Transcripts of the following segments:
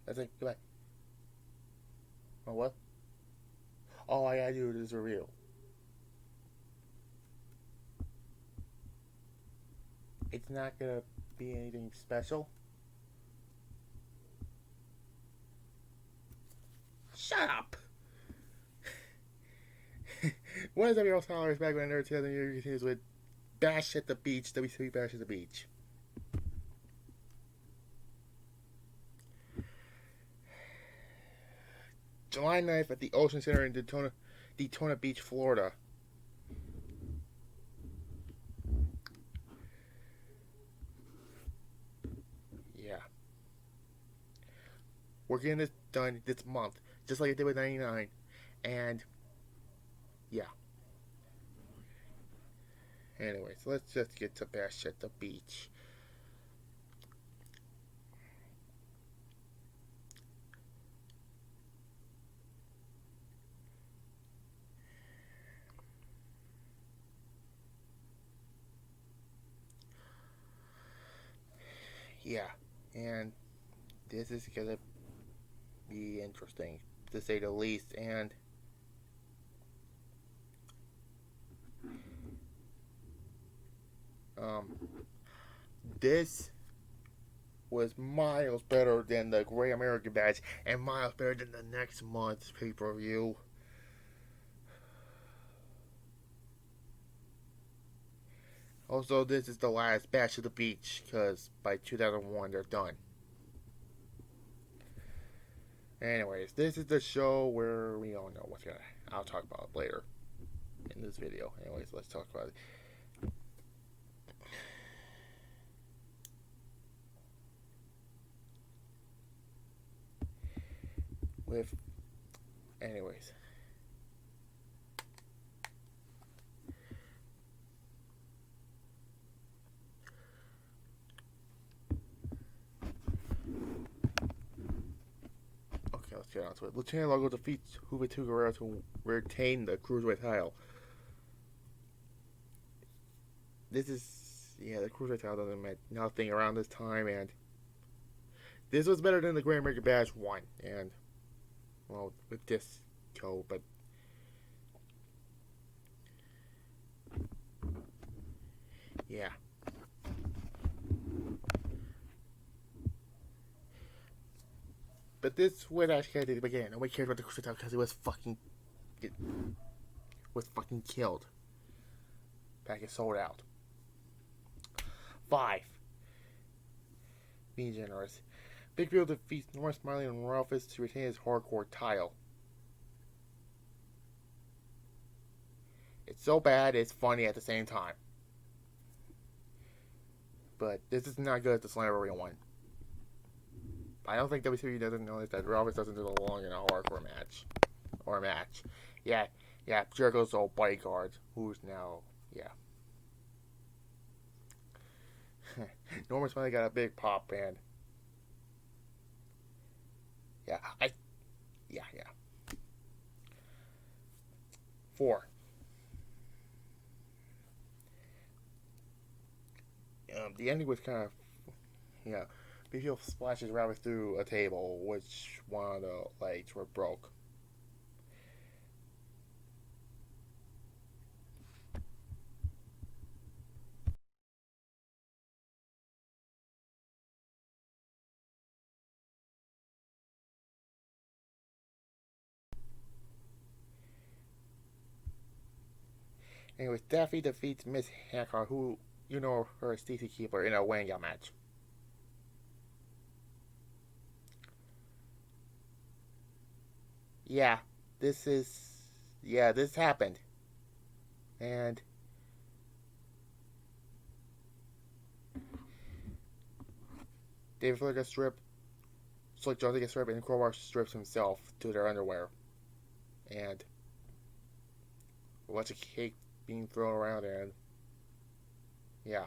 I think, goodbye. Oh, what? All I gotta do is review. It's not gonna be anything special. Shut up! What is up, your followers? Back when Nerd 2000 years continues with Bash at the Beach, WCW Bash at the Beach. July 9th at the Ocean Center in Daytona Beach, Florida. Yeah. We're getting this done this month, just like I did with 99. And, yeah. Anyways, let's just get to Bash at the Beach. Yeah. And this is gonna be interesting, to say the least. And um, this was miles better than the Great American Bash, and miles better than the next month's pay per view. Also, this is the last Bash of the Beach, because by 2001 they're done. Anyways, this is the show where we don't know what's gonna. I'll talk about it later in this video. Anyways, let's talk about it. With, anyways, okay, let's get on to it. Lieutenant Largo defeats Juventud Guerrero to retain the Cruiserweight title. This is, yeah, the Cruiserweight title doesn't mean nothing around this time, and this was better than the Grand American Bash 1, and, well, with this code, but yeah. But this was actually at the beginning. Nobody cared about the Cruiserweight title because it was fucking killed. Package sold out. 5. Being generous. Big Bill defeats Norman Smiley and Ralphus to retain his hardcore title. It's so bad, it's funny at the same time. But this is not good as the Slammer Arena one. I don't think WCW doesn't notice that Ralphus doesn't belong in a hardcore match. Or a match. Yeah, Jericho's old bodyguard, who's now, yeah. Norman Smiley got a big pop, and yeah, yeah. 4. The ending was kind of, yeah. BPO splashes Rabbit through a table, which one of the legs were broke. Anyways, Daffy defeats Miss Hancock, who you know her as Stacy Keebler, in a Wanga match. Yeah, this is, yeah, this happened, and David Flair gets stripped, Slick Jones gets stripped, and Crowbar strips himself to their underwear, and a bunch of cake being thrown around, and yeah.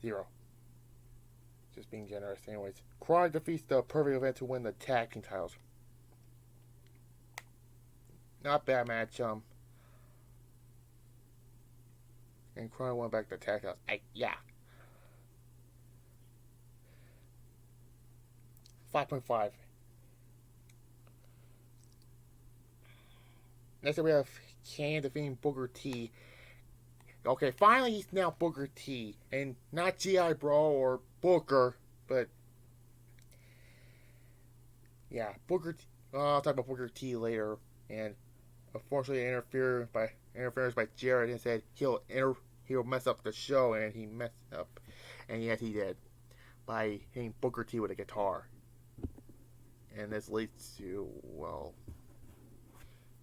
0. Just being generous. Anyways, Chronic defeats the Perfect Event to win the tag team titles. Not bad match. And Chronic went back to tag titles. Yeah. 5.5. Next up we have Kane defeating Booker T. Okay, finally he's now Booker T. And not G.I. Bro or Booker, but yeah, Booker T. I'll talk about Booker T later. And unfortunately interference by Jarrett and said he'll mess up the show, and he messed up. And yes, he did. By hitting Booker T with a guitar. And this leads to, well,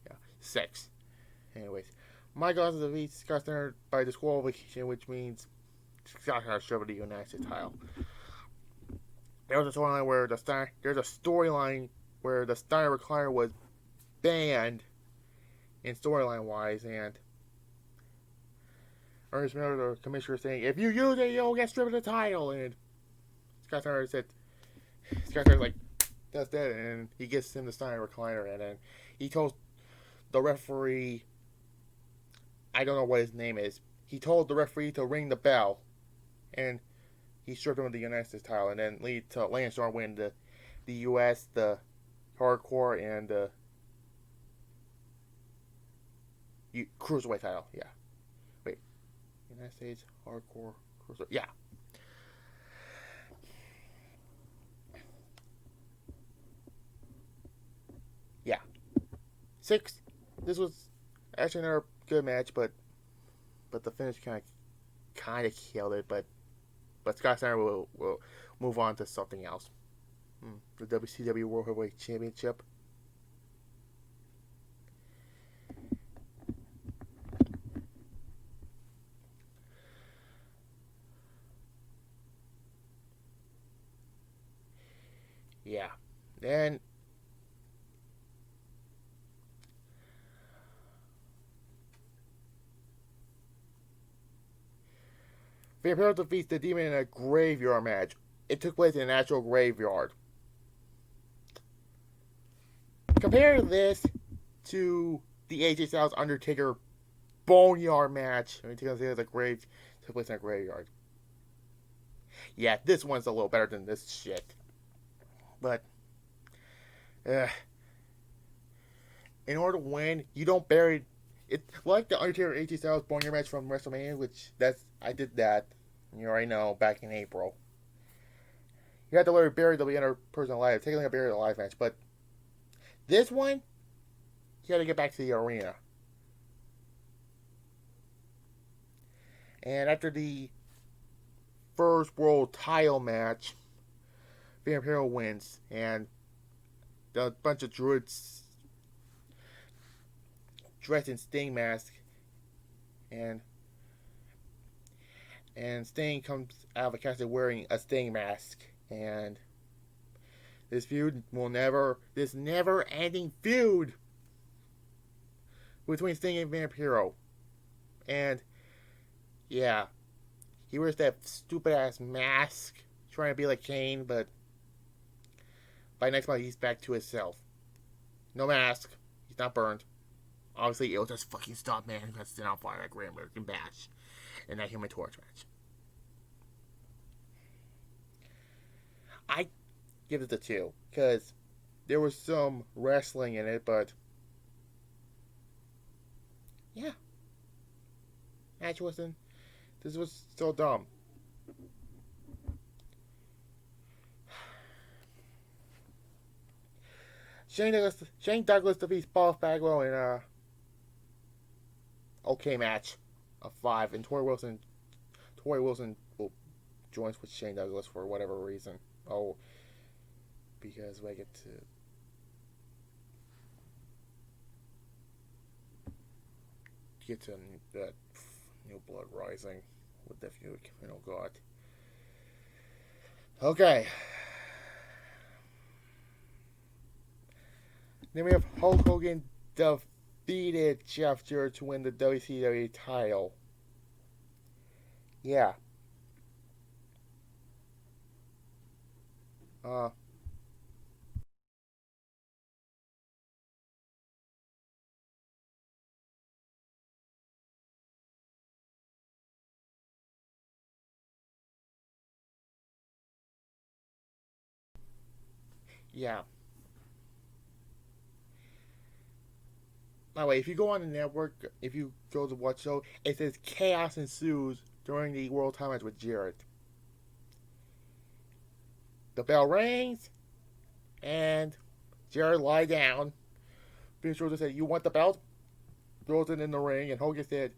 yeah, 6. Anyways, Michael has defeats Scott Steiner by disqualification, which means Scott Steiner should have the United States title. There's a storyline where the Steiner recliner was banned in storyline wise, and Ernest Miller, the commissioner, saying, if you use it, you'll get stripped of the title. And Scott Steiner's like, that's that, and he gets him the Steiner recliner, and then he told the referee, I don't know what his name is, he told the referee to ring the bell, and he stripped him of the United States title, and then lead to Lance Storm win the US, the Hardcore, and the Cruiserweight title. Yeah. Wait. United States Hardcore Cruiserweight. Yeah. Yeah. 6. This was actually another good match, but the finish kind of killed it. But Scott Steiner will move on to something else. The WCW World Heavyweight Championship. Yeah. Then Vampiro defeats the Demon in a graveyard match. It took place in an actual graveyard. Compare this to the AJ Styles Undertaker Boneyard match. I mean, took place in a graveyard. Yeah, this one's a little better than this shit. But in order to win, you don't bury it. Like the Undertaker AJ Styles Boneyard match from WrestleMania, which I did that. You already know, back in April. You have to literally bury the other person alive. Technically, a buried alive match, but this one, you got to get back to the arena. And after the first world title match, Vampiro wins, and a bunch of druids dressed in Sting mask, and Sting comes out of a casket wearing a Sting mask, and this never-ending feud between Sting and Vampiro, and yeah, he wears that stupid ass mask, trying to be like Kane, but by next month he's back to himself. No mask, he's not burned. Obviously, it'll just fucking stop, man. That's on fire like Grand American Bash in that Human Torch match. I give it a 2 because there was some wrestling in it, but yeah, match wasn't. This was so dumb. Shane Douglas defeats Boss Bagwell in a okay match of 5, and Tori Wilson will joins with Shane Douglas for whatever reason. Oh, because we get to that New Blood Rising with the feud. Oh God. Okay. Then we have Hulk Hogan defeated Jeff Jarrett to win the WCW title. Yeah. Yeah. By the way, if you go on the network, if you go to watch show, it says chaos ensues during the World Title match with Jarrett. The bell rings, and Jarrett lie down. Vince Russo said, "You want the belt?" Throws it in the ring, and Hogan said,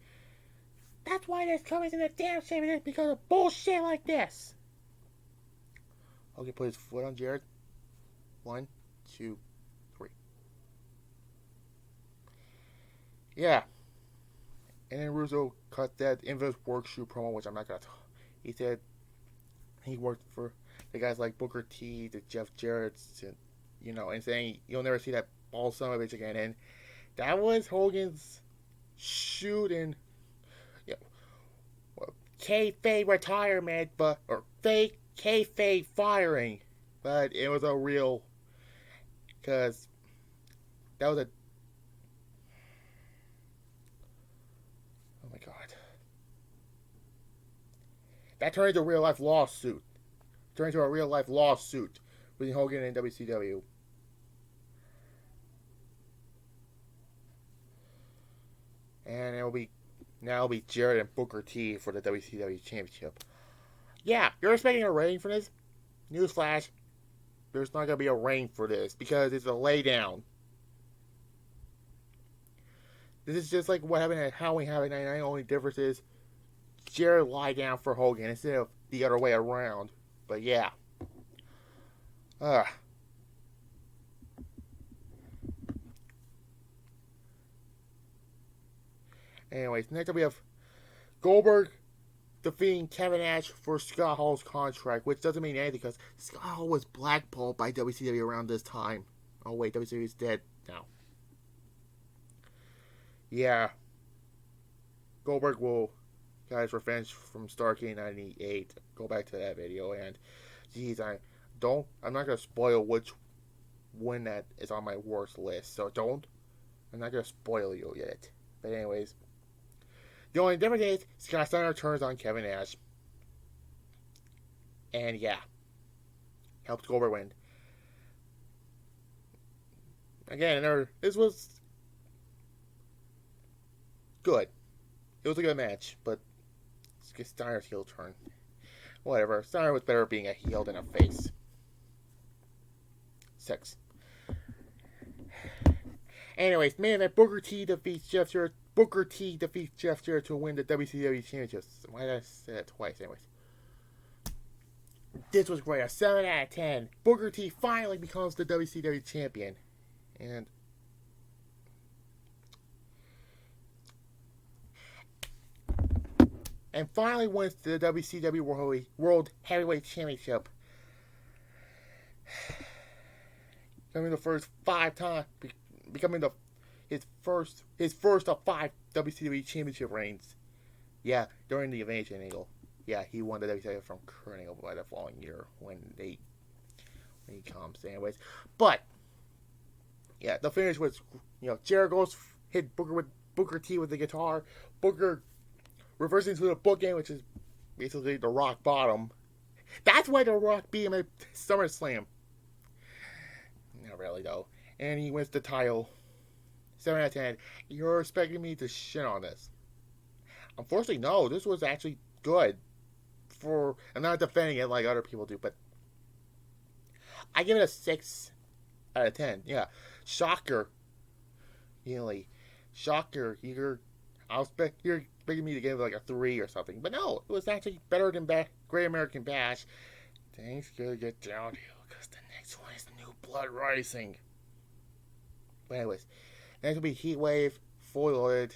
"That's why this company's in the damn shape it is, because of bullshit like this." Hogan put his foot on Jarrett. 1, 2, 3. Yeah. And then Russo cut that infamous work shoe promo, which I'm not gonna. He said he worked for the guys like Booker T, the Jeff Jarrett's, and saying you'll never see that ball son of a bitch again. And that was Hogan's shoot and kayfabe retirement, or fake kayfabe firing, but it was a real, because that was a. Oh my god. That turned into a real life lawsuit. Turned into a real life lawsuit between Hogan and WCW. And it'll be Jarrett and Booker T for the WCW Championship. Yeah, you're expecting a reign for this? Newsflash, there's not going to be a reign for this because it's a laydown. This is just like what happened at Halloween Havoc 99. The only difference is Jarrett lie down for Hogan instead of the other way around. But yeah. Anyways, next up we have Goldberg defeating Kevin Nash for Scott Hall's contract, which doesn't mean anything because Scott Hall was blackballed by WCW around this time. Oh wait, WCW is dead now. Yeah. Goldberg will got his revenge from Starrcade 98. Go back to that video, and geez, I'm not gonna spoil which one that is on my worst list, so I'm not gonna spoil you yet. But anyways, the only difference is Scott Steiner turns on Kevin Nash, and yeah, helps Goldberg win. Again, this was good. It was a good match, but Steiner's heel turn. Whatever. Steiner was better at being a heel than a face. 6. Anyways, main event, Booker T defeats Jeff Jarrett. Booker T defeats Jeff Jarrett to win the WCW Championship. Why did I say that twice? Anyways. This was great. A 7 out of 10. Booker T finally becomes the WCW Champion. And finally wins the WCW World Heavyweight Championship. Becoming the first 5 times, becoming his first of 5 WCW Championship reigns. Yeah, during the Invasion Angle. Yeah, he won the WCW from Kurt Angle by the following year when he comes. Anyways, but yeah, the finish was Jericho's hit Booker T with the guitar. Booker reversing to the bookend, which is basically the rock bottom. That's why the Rock beat him at SummerSlam. Not really, though. And he wins the title. 7 out of 10. You're expecting me to shit on this. Unfortunately, no. This was actually good. I'm not defending it like other people do, but I give it a 6 out of 10. Yeah. Shocker. Really. Shocker. You're expecting me to give it like a 3 or something. But no, it was actually better than Great American Bash. Things gonna get downhill because the next one is New Blood Rising. But anyways, next will be Heatwave, Fully Loaded,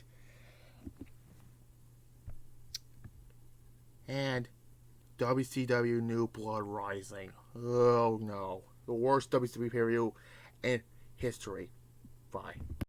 and WCW New Blood Rising. Oh no. The worst WCW pay-per-view in history. Bye.